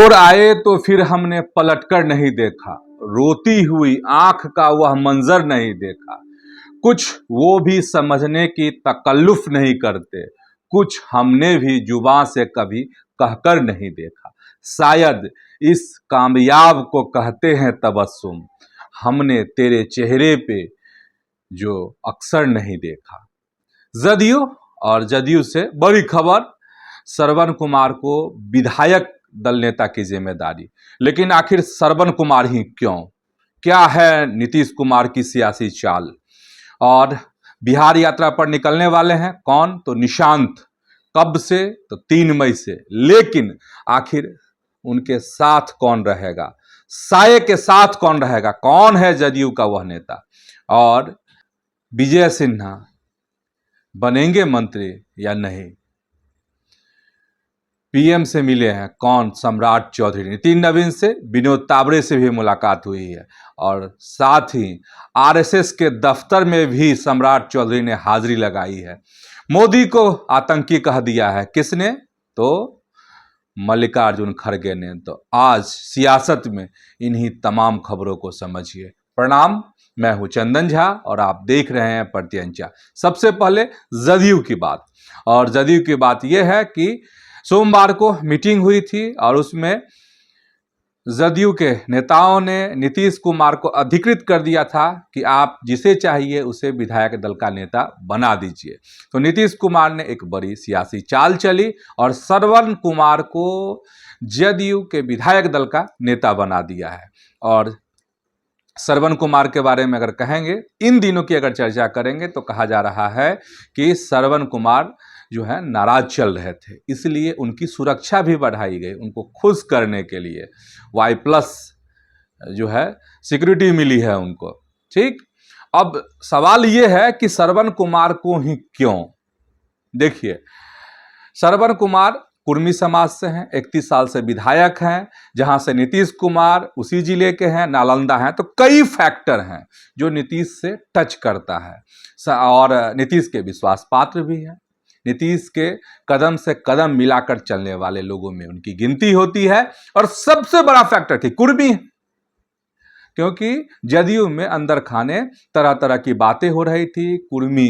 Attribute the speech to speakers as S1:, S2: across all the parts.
S1: चोर आए तो फिर हमने पलटकर नहीं देखा, रोती हुई आंख का वह मंजर नहीं देखा। कुछ वो भी समझने की तकल्लुफ नहीं करते, कुछ हमने भी जुबान से कभी कहकर नहीं देखा। शायद इस कामयाब को कहते हैं तबस्सुम, हमने तेरे चेहरे पे जो अक्सर नहीं देखा। जदयू और जदयू से बड़ी खबर, श्रवण कुमार को विधायक दल नेता की जिम्मेदारी। लेकिन आखिर श्रवण कुमार ही क्यों? क्या है नीतीश कुमार की सियासी चाल? और बिहार यात्रा पर निकलने वाले हैं कौन? तो निशांत। कब से? तो 3 मई से। लेकिन आखिर उनके साथ कौन रहेगा? साये के साथ कौन रहेगा? कौन है जदयू का वह नेता? और विजय सिन्हा बनेंगे मंत्री या नहीं? पीएम से मिले हैं कौन? सम्राट चौधरी। नितिन नवीन से, विनोद तावड़े से भी मुलाकात हुई है और साथ ही आरएसएस के दफ्तर में भी सम्राट चौधरी ने हाजिरी लगाई है। मोदी को आतंकी कह दिया है किसने? तो मल्लिकार्जुन खड़गे ने। तो आज सियासत में इन्हीं तमाम खबरों को समझिए। प्रणाम, मैं हूं चंदन झा और आप देख रहे हैं प्रत्यंचा। सबसे पहले जदयू की बात, और जदयू की बात यह है कि सोमवार को मीटिंग हुई थी और उसमें जदयू के नेताओं ने नीतीश कुमार को अधिकृत कर दिया था कि आप जिसे चाहिए उसे विधायक दल का नेता बना दीजिए। तो नीतीश कुमार ने एक बड़ी सियासी चाल चली और श्रवण कुमार को जदयू के विधायक दल का नेता बना दिया है। और श्रवण कुमार के बारे में अगर कहेंगे, इन दिनों की अगर चर्चा करेंगे तो कहा जा रहा है कि श्रवण कुमार जो है नाराज चल रहे थे, इसलिए उनकी सुरक्षा भी बढ़ाई गई, उनको खुश करने के लिए Y+ जो है सिक्योरिटी मिली है उनको। ठीक, अब सवाल यह है कि श्रवण कुमार को ही क्यों? देखिए, श्रवण कुमार कुर्मी समाज से हैं, 31 साल से विधायक हैं, जहां से नीतीश कुमार उसी जिले के हैं, नालंदा हैं। तो कई फैक्टर हैं जो नीतीश से टच करता है और नीतीश के विश्वास पात्र भी हैं। नीतीश के कदम से कदम मिलाकर चलने वाले लोगों में उनकी गिनती होती है। और सबसे बड़ा फैक्टर थी कुर्मी, क्योंकि जदयू में अंदर खाने तरह तरह की बातें हो रही थी। कुर्मी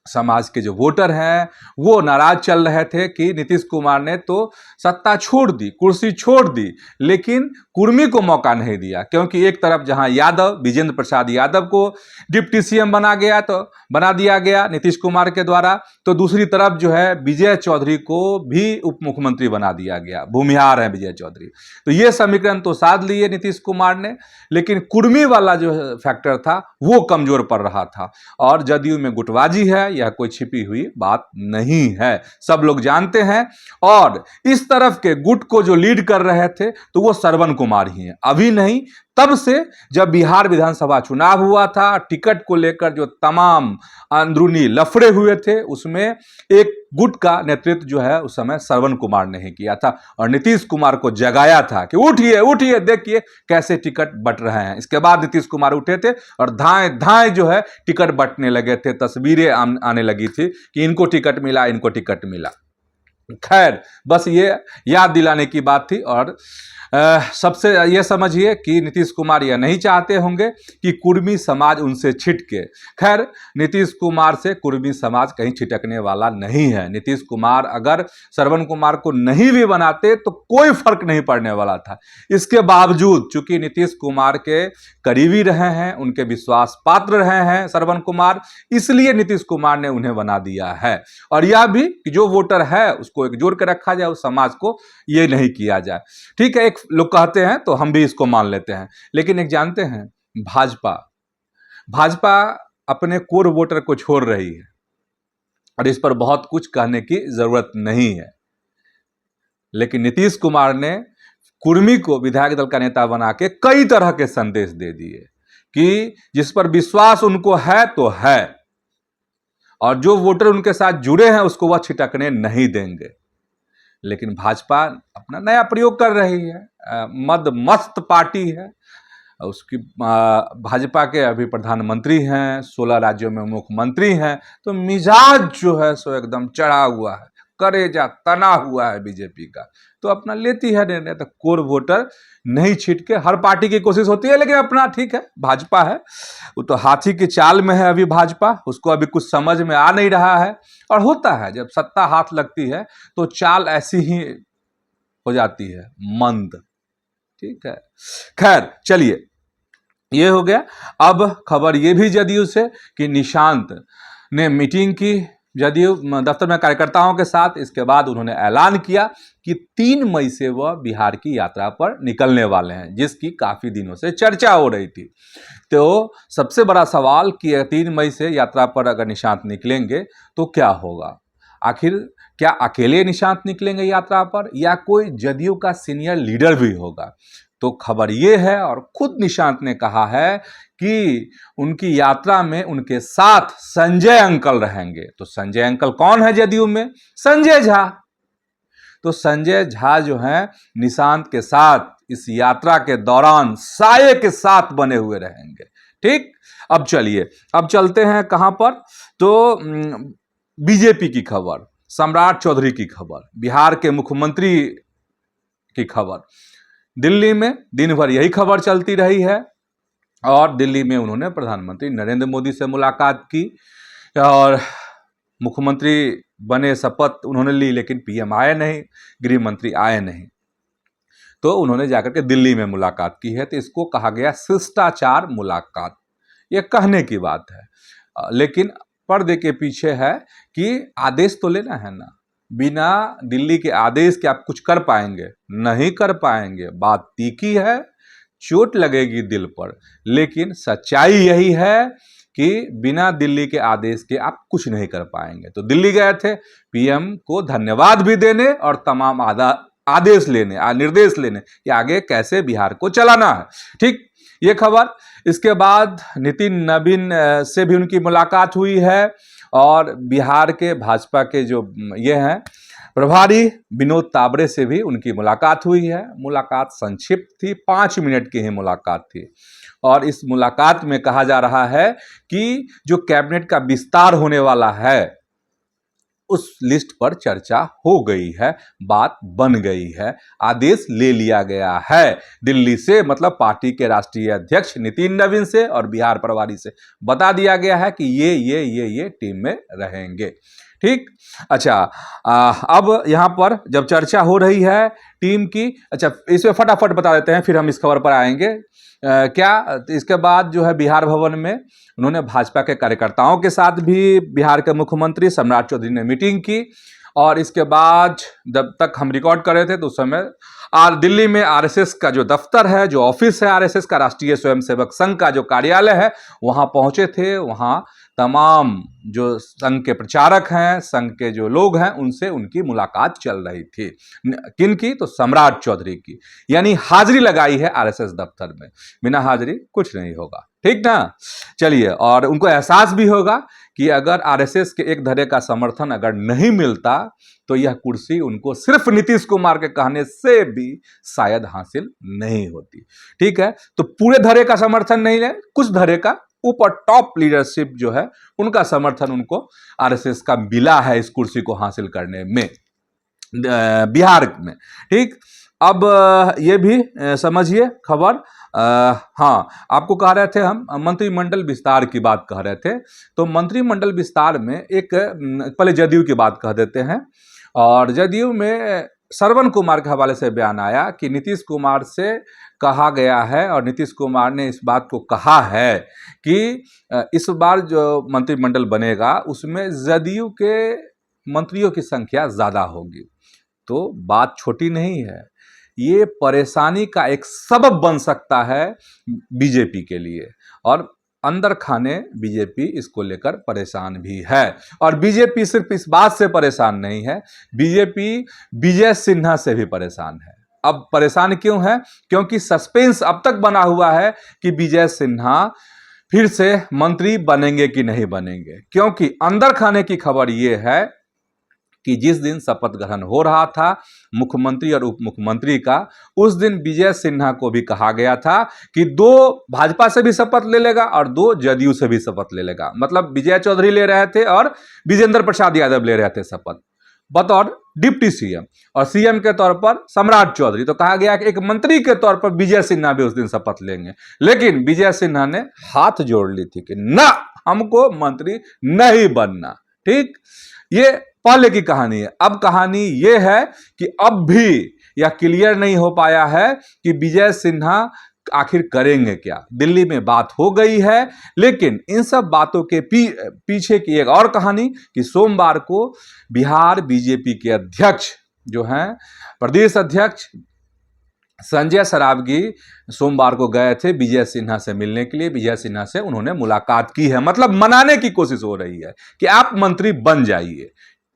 S1: समाज के जो वोटर हैं वो नाराज चल रहे थे कि नीतीश कुमार ने तो सत्ता छोड़ दी, कुर्सी छोड़ दी, लेकिन कुर्मी को मौका नहीं दिया। क्योंकि एक तरफ जहां यादव, विजेंद्र प्रसाद यादव को डिप्टी सीएम बना दिया गया नीतीश कुमार के द्वारा, तो दूसरी तरफ जो है विजय चौधरी को भी उप मुख्यमंत्री बना दिया गया। भूमिहार है विजय चौधरी। तो ये समीकरण तो साध लिए नीतीश कुमार ने, लेकिन कुर्मी वाला जो फैक्टर था वो कमजोर पड़ रहा था। और जदयू में गुटबाजी है, यह कोई छिपी हुई बात नहीं है, सब लोग जानते हैं। और इस तरफ के गुट को जो लीड कर रहे थे तो वो श्रवण कुमार ही हैं। अभी नहीं, तब से जब बिहार विधानसभा चुनाव हुआ था, टिकट को लेकर जो तमाम अंदरूनी लफड़े हुए थे, उसमें एक गुट का नेतृत्व जो है उस समय श्रवण कुमार ने ही किया था और नीतीश कुमार को जगाया था कि उठिए उठिए, देखिए कैसे टिकट बंट रहे हैं। इसके बाद नीतीश कुमार उठे थे और धाएं धाएं जो है टिकट बंटने लगे थे। तस्वीरें आने लगी थी कि इनको टिकट मिला, इनको टिकट मिला। खैर, बस ये याद दिलाने की बात थी। और सबसे ये समझिए कि नीतीश कुमार यह नहीं चाहते होंगे कि कुर्मी समाज उनसे छिटके। खैर, नीतीश कुमार से कुर्मी समाज कहीं छिटकने वाला नहीं है। नीतीश कुमार अगर श्रवण कुमार को नहीं भी बनाते तो कोई फर्क नहीं पड़ने वाला था। इसके बावजूद चूंकि नीतीश कुमार के करीबी रहे हैं, उनके विश्वास पात्र रहे हैं श्रवण कुमार, इसलिए नीतीश कुमार ने उन्हें बना दिया है। और यह भी कि जो वोटर है उसको एकजुट कर रखा जाए, उस समाज को ये नहीं किया जाए। ठीक है, एक लोग कहते हैं तो हम भी इसको मान लेते हैं, लेकिन एक जानते हैं, भाजपा अपने कोर वोटर को छोड़ रही है और इस पर बहुत कुछ कहने की जरूरत नहीं है। लेकिन नीतीश कुमार ने कुर्मी को विधायक दल का नेता बना के कई तरह के संदेश दे दिए कि जिस पर विश्वास उनको है तो है, और जो वोटर उनके साथ जुड़े हैं उसको वह छिटकने नहीं देंगे। लेकिन भाजपा अपना नया प्रयोग कर रही है, मद मस्त पार्टी है उसकी। भाजपा के अभी प्रधानमंत्री हैं, 16 राज्यों में मुख्यमंत्री हैं, तो मिजाज जो है सो एकदम चढ़ा हुआ है, करेजा तना हुआ है बीजेपी का, तो अपना लेती है निर्णय। तो कोर वोटर नहीं छीट के, हर पार्टी की कोशिश होती है, लेकिन अपना ठीक है, भाजपा है वो तो हाथी की चाल में है अभी भाजपा, उसको अभी कुछ समझ में आ नहीं रहा है। और होता है जब सत्ता हाथ लगती है तो चाल ऐसी ही हो जाती है, मंद। ठीक है, खैर चलिए, ये हो गया। अब खबर ये भी जदयू से कि निशांत ने मीटिंग की जदयू दफ्तर में कार्यकर्ताओं के साथ। इसके बाद उन्होंने ऐलान किया कि 3 मई से वह बिहार की यात्रा पर निकलने वाले हैं, जिसकी काफी दिनों से चर्चा हो रही थी। तो सबसे बड़ा सवाल कि 3 मई से यात्रा पर अगर निशांत निकलेंगे तो क्या होगा? आखिर क्या अकेले निशांत निकलेंगे यात्रा पर, या कोई जदयू का सीनियर लीडर भी होगा? तो खबर ये है, और खुद निशांत ने कहा है कि उनकी यात्रा में उनके साथ संजय अंकल रहेंगे। तो संजय अंकल कौन है जदयू में? संजय झा। तो संजय झा जो हैं निशांत के साथ इस यात्रा के दौरान साये के साथ बने हुए रहेंगे। ठीक, अब चलिए, अब चलते हैं कहां पर? तो बीजेपी की खबर, सम्राट चौधरी की खबर, बिहार के मुख्यमंत्री की खबर। दिल्ली में दिन भर यही खबर चलती रही है, और दिल्ली में उन्होंने प्रधानमंत्री नरेंद्र मोदी से मुलाकात की, और मुख्यमंत्री बने, शपथ उन्होंने ली, लेकिन पीएम आए नहीं, गृह मंत्री आए नहीं। तो उन्होंने जाकर के दिल्ली में मुलाकात की है। तो इसको कहा गया शिष्टाचार मुलाकात। ये कहने की बात है, लेकिन पर्दे के पीछे है कि आदेश तो लेना है ना। बिना दिल्ली के आदेश के आप कुछ कर पाएंगे? नहीं कर पाएंगे। बात तीखी है, चोट लगेगी दिल पर, लेकिन सच्चाई यही है कि बिना दिल्ली के आदेश के आप कुछ नहीं कर पाएंगे। तो दिल्ली गए थे पीएम को धन्यवाद भी देने और तमाम आदेश लेने, निर्देश लेने कि आगे कैसे बिहार को चलाना है। ठीक, ये खबर। इसके बाद नितिन नवीन से भी उनकी मुलाकात हुई है, और बिहार के भाजपा के जो ये हैं प्रभारी विनोद तावरे से भी उनकी मुलाकात हुई है। मुलाकात संक्षिप्त थी, 5 मिनट की ही मुलाकात थी, और इस मुलाकात में कहा जा रहा है कि जो कैबिनेट का विस्तार होने वाला है उस लिस्ट पर चर्चा हो गई है, बात बन गई है, आदेश ले लिया गया है दिल्ली से, मतलब पार्टी के राष्ट्रीय अध्यक्ष नितिन नवीन से और बिहार प्रभारी से बता दिया गया है कि ये टीम में रहेंगे। ठीक, अच्छा, अब यहां पर जब चर्चा हो रही है टीम की, अच्छा इसमें फटाफट बता देते हैं, फिर हम इस खबर पर आएंगे। क्या इसके बाद जो है बिहार भवन में उन्होंने भाजपा के कार्यकर्ताओं के साथ भी बिहार के मुख्यमंत्री सम्राट चौधरी ने मीटिंग की, और इसके बाद जब तक हम रिकॉर्ड कर रहे थे तो उस समय दिल्ली में आरएसएस का जो दफ्तर है, जो ऑफिस है आरएसएस का, राष्ट्रीय स्वयंसेवक संघ का जो कार्यालय है, वहां पहुंचे थे। वहां तमाम जो संघ के प्रचारक हैं, संघ के जो लोग हैं, उनसे उनकी मुलाकात चल रही थी। किन की? तो सम्राट चौधरी की, यानी हाजिरी लगाई है आरएसएस दफ्तर में। बिना हाजिरी कुछ नहीं होगा। ठीक ना? चलिए, और उनको एहसास भी होगा कि अगर आरएसएस के एक धड़े का समर्थन अगर नहीं मिलता तो यह कुर्सी उनको सिर्फ नीतीश कुमार के कहने से भी शायद हासिल नहीं होती। ठीक है, तो पूरे धड़े का समर्थन नहीं है, कुछ धड़े का, ऊपर टॉप लीडरशिप जो है उनका समर्थन उनको आरएसएस का मिला है इस कुर्सी को हासिल करने में बिहार में। ठीक, अब ये भी समझिए खबर। हाँ, आपको कह रहे थे हम मंत्रिमंडल विस्तार की बात कह रहे थे, तो मंत्रिमंडल विस्तार में एक, पहले जदयू की बात कह देते हैं, और जदयू में श्रवण कुमार के हवाले से बयान आया कि नीतीश कुमार से कहा गया है, और नीतीश कुमार ने इस बात को कहा है कि इस बार जो मंत्रिमंडल बनेगा उसमें जदयू के मंत्रियों की संख्या ज़्यादा होगी। तो बात छोटी नहीं है, ये परेशानी का एक सबब बन सकता है बीजेपी के लिए, और अंदर खाने बीजेपी इसको लेकर परेशान भी है। और बीजेपी सिर्फ इस बात से परेशान नहीं है, बीजेपी विजय सिन्हा से भी परेशान है। अब परेशान क्यों है? क्योंकि सस्पेंस अब तक बना हुआ है कि विजय सिन्हा फिर से मंत्री बनेंगे कि नहीं बनेंगे, क्योंकि अंदर खाने की खबर यह है कि जिस दिन शपथ ग्रहण हो रहा था मुख्यमंत्री और उप मुख्यमंत्री का, उस दिन विजय सिन्हा को भी कहा गया था कि 2 भाजपा से भी शपथ ले लेगा और 2 जदयू से भी शपथ ले लेगा। मतलब विजय चौधरी ले रहे थे और विजेंद्र प्रसाद यादव ले रहे थे शपथ। बतौर डिप्टी सीएम और सीएम के तौर पर सम्राट चौधरी। तो कहा गया कि एक मंत्री के तौर पर विजय सिन्हा भी उस दिन शपथ लेंगे, लेकिन विजय सिन्हा ने हाथ जोड़ ली थी कि ना, हमको मंत्री नहीं बनना। ठीक, ये पहले की कहानी है। अब कहानी ये है कि अब भी यह क्लियर नहीं हो पाया है कि विजय सिन्हा आखिर करेंगे क्या। दिल्ली में बात हो गई है, लेकिन इन सब बातों के पीछे की एक और कहानी कि सोमवार को बिहार बीजेपी के अध्यक्ष जो हैं, प्रदेश अध्यक्ष संजय सरावगी, सोमवार को गए थे विजय सिन्हा से मिलने के लिए। विजय सिन्हा से उन्होंने मुलाकात की है, मतलब मनाने की कोशिश हो रही है कि आप मंत्री बन जाइए।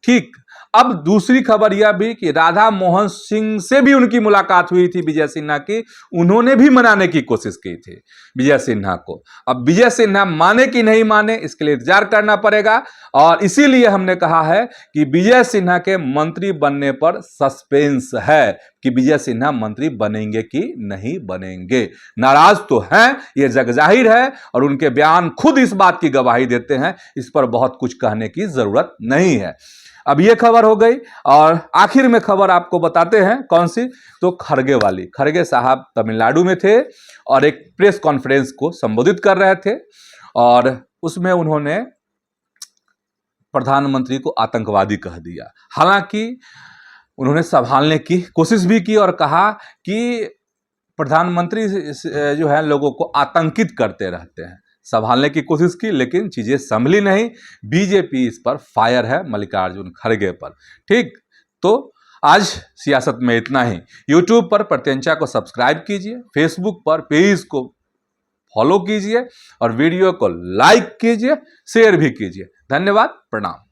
S1: ठीक, अब दूसरी खबर यह भी कि राधा मोहन सिंह से भी उनकी मुलाकात हुई थी विजय सिन्हा की, उन्होंने भी मनाने की कोशिश की थी विजय सिन्हा को। अब विजय सिन्हा माने कि नहीं माने, इसके लिए इंतजार करना पड़ेगा, और इसीलिए हमने कहा है कि विजय सिन्हा के मंत्री बनने पर सस्पेंस है कि विजय सिन्हा मंत्री बनेंगे कि नहीं बनेंगे। नाराज तो हैं, ये जगजाहिर है, और उनके बयान खुद इस बात की गवाही देते हैं। इस पर बहुत कुछ कहने की जरूरत नहीं है। अब ये खबर हो गई, और आखिर में खबर आपको बताते हैं कौन सी, तो खरगे वाली। खरगे साहब तमिलनाडु में थे और एक प्रेस कॉन्फ्रेंस को संबोधित कर रहे थे, और उसमें उन्होंने प्रधानमंत्री को आतंकवादी कह दिया। हालांकि उन्होंने संभालने की कोशिश भी की और कहा कि प्रधानमंत्री जो है लोगों को आतंकित करते रहते हैं। संभालने की कोशिश की, लेकिन चीजें संभली नहीं। बीजेपी इस पर फायर है, मल्लिकार्जुन खड़गे पर। ठीक, तो आज सियासत में इतना ही। यूट्यूब पर प्रत्यंचा को सब्सक्राइब कीजिए, फेसबुक पर पेज को फॉलो कीजिए, और वीडियो को लाइक कीजिए, शेयर भी कीजिए। धन्यवाद, प्रणाम।